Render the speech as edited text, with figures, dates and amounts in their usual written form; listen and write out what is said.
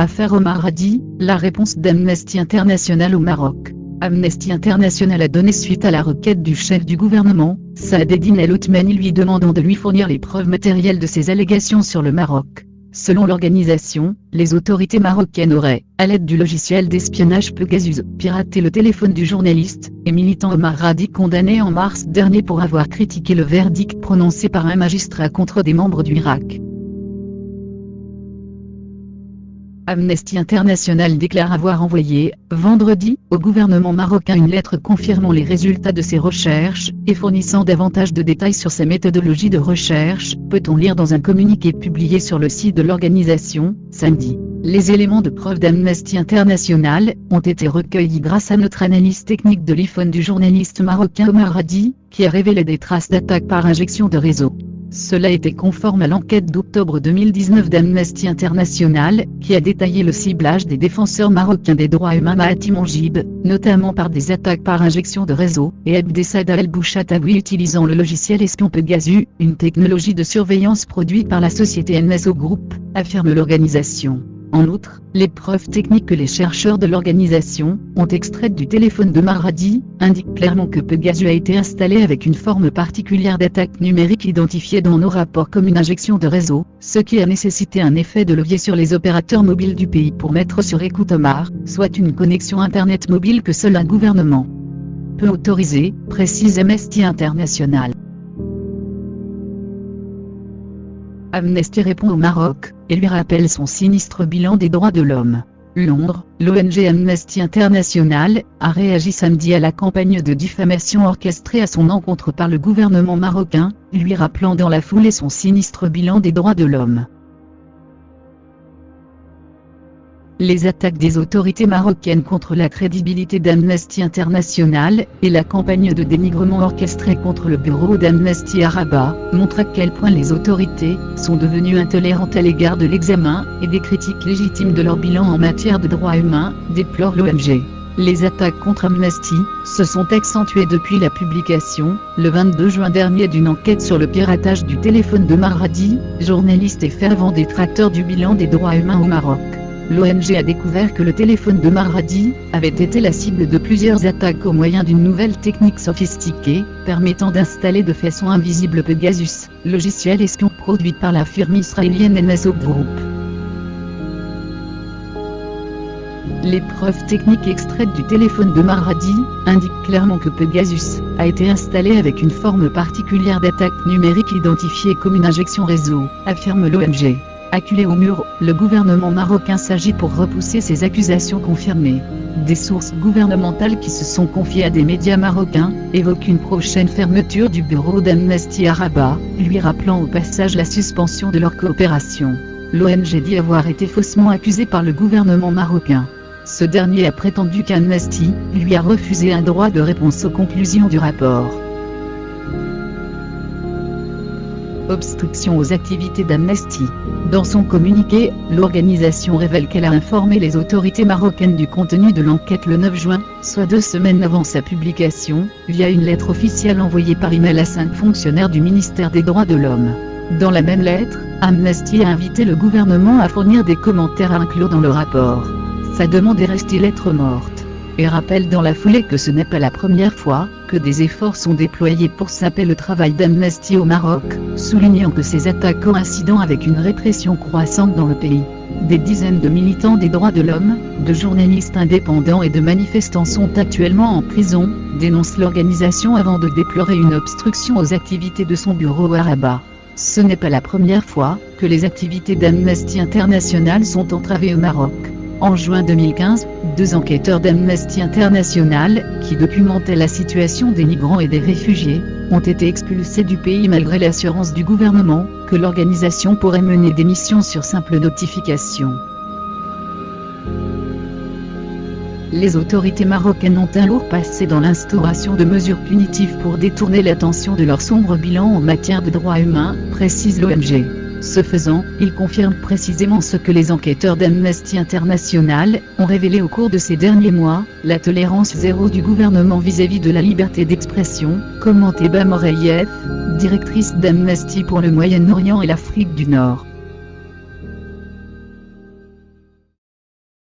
Affaire Omar Hadi, la réponse d'Amnesty International au Maroc. Amnesty International a donné suite à la requête du chef du gouvernement, Saad Eddine El Othmani, lui demandant de lui fournir les preuves matérielles de ses allégations sur le Maroc. Selon l'organisation, les autorités marocaines auraient, à l'aide du logiciel d'espionnage Pegasus, piraté le téléphone du journaliste et militant Omar Hadi, condamné en mars dernier pour avoir critiqué le verdict prononcé par un magistrat contre des membres du Irak. Amnesty International déclare avoir envoyé, vendredi, au gouvernement marocain une lettre confirmant les résultats de ses recherches et fournissant davantage de détails sur sa méthodologie de recherche, peut-on lire dans un communiqué publié sur le site de l'organisation, samedi. Les éléments de preuve d'Amnesty International ont été recueillis grâce à notre analyse technique de l'iPhone du journaliste marocain Omar Hadi, qui a révélé des traces d'attaques par injection de réseau. Cela était conforme à l'enquête d'octobre 2019 d'Amnesty International, qui a détaillé le ciblage des défenseurs marocains des droits humains Mahati Monjib, notamment par des attaques par injection de réseau, et Abdessadar El-Bouchataoui utilisant le logiciel espion Pegasus, une technologie de surveillance produite par la société NSO Group, affirme l'organisation. En outre, les preuves techniques que les chercheurs de l'organisation ont extraites du téléphone de Omar Hadi indiquent clairement que Pegasus a été installé avec une forme particulière d'attaque numérique identifiée dans nos rapports comme une injection de réseau, ce qui a nécessité un effet de levier sur les opérateurs mobiles du pays pour mettre sur écoute Omar, soit une connexion Internet mobile que seul un gouvernement peut autoriser, précise Amnesty International. Amnesty répond au Maroc, et lui rappelle son sinistre bilan des droits de l'homme. Londres, l'ONG Amnesty International a réagi samedi à la campagne de diffamation orchestrée à son encontre par le gouvernement marocain, lui rappelant dans la foulée son sinistre bilan des droits de l'homme. Les attaques des autorités marocaines contre la crédibilité d'Amnesty International et la campagne de dénigrement orchestrée contre le bureau d'Amnesty à Rabat montrent à quel point les autorités sont devenues intolérantes à l'égard de l'examen et des critiques légitimes de leur bilan en matière de droits humains, déplore l'ONG. Les attaques contre Amnesty se sont accentuées depuis la publication, le 22 juin dernier, d'une enquête sur le piratage du téléphone de Omar Hadi, journaliste et fervent détracteur du bilan des droits humains au Maroc. L'ONG a découvert que le téléphone de Omar Hadi avait été la cible de plusieurs attaques au moyen d'une nouvelle technique sophistiquée, permettant d'installer de façon invisible Pegasus, logiciel espion produit par la firme israélienne NSO Group. Les preuves techniques extraites du téléphone de Omar Hadi indiquent clairement que Pegasus a été installé avec une forme particulière d'attaque numérique identifiée comme une injection réseau, affirme l'ONG. Acculé au mur, le gouvernement marocain s'agit pour repousser ces accusations confirmées. Des sources gouvernementales qui se sont confiées à des médias marocains évoquent une prochaine fermeture du bureau d'Amnesty à Rabat, lui rappelant au passage la suspension de leur coopération. L'ONG dit avoir été faussement accusée par le gouvernement marocain. Ce dernier a prétendu qu'Amnesty lui a refusé un droit de réponse aux conclusions du rapport. Obstruction aux activités d'Amnesty. Dans son communiqué, l'organisation révèle qu'elle a informé les autorités marocaines du contenu de l'enquête le 9 juin, soit 2 semaines avant sa publication, via une lettre officielle envoyée par email à 5 fonctionnaires du ministère des Droits de l'Homme. Dans la même lettre, Amnesty a invité le gouvernement à fournir des commentaires à inclure dans le rapport. Sa demande est restée lettre morte. Et rappelle dans la foulée que ce n'est pas la première fois que des efforts sont déployés pour saper le travail d'Amnesty au Maroc, soulignant que ces attaques coïncident avec une répression croissante dans le pays. Des dizaines de militants des droits de l'homme, de journalistes indépendants et de manifestants sont actuellement en prison, dénonce l'organisation avant de déplorer une obstruction aux activités de son bureau à Rabat. Ce n'est pas la première fois que les activités d'Amnesty International sont entravées au Maroc. En juin 2015, 2 enquêteurs d'Amnesty International, qui documentaient la situation des migrants et des réfugiés, ont été expulsés du pays malgré l'assurance du gouvernement que l'organisation pourrait mener des missions sur simple notification. Les autorités marocaines ont un lourd passé dans l'instauration de mesures punitives pour détourner l'attention de leur sombre bilan en matière de droits humains, précise l'ONG. Ce faisant, il confirme précisément ce que les enquêteurs d'Amnesty International ont révélé au cours de ces derniers mois, la tolérance zéro du gouvernement vis-à-vis de la liberté d'expression, commente Eba Moreyev, directrice d'Amnesty pour le Moyen-Orient et l'Afrique du Nord.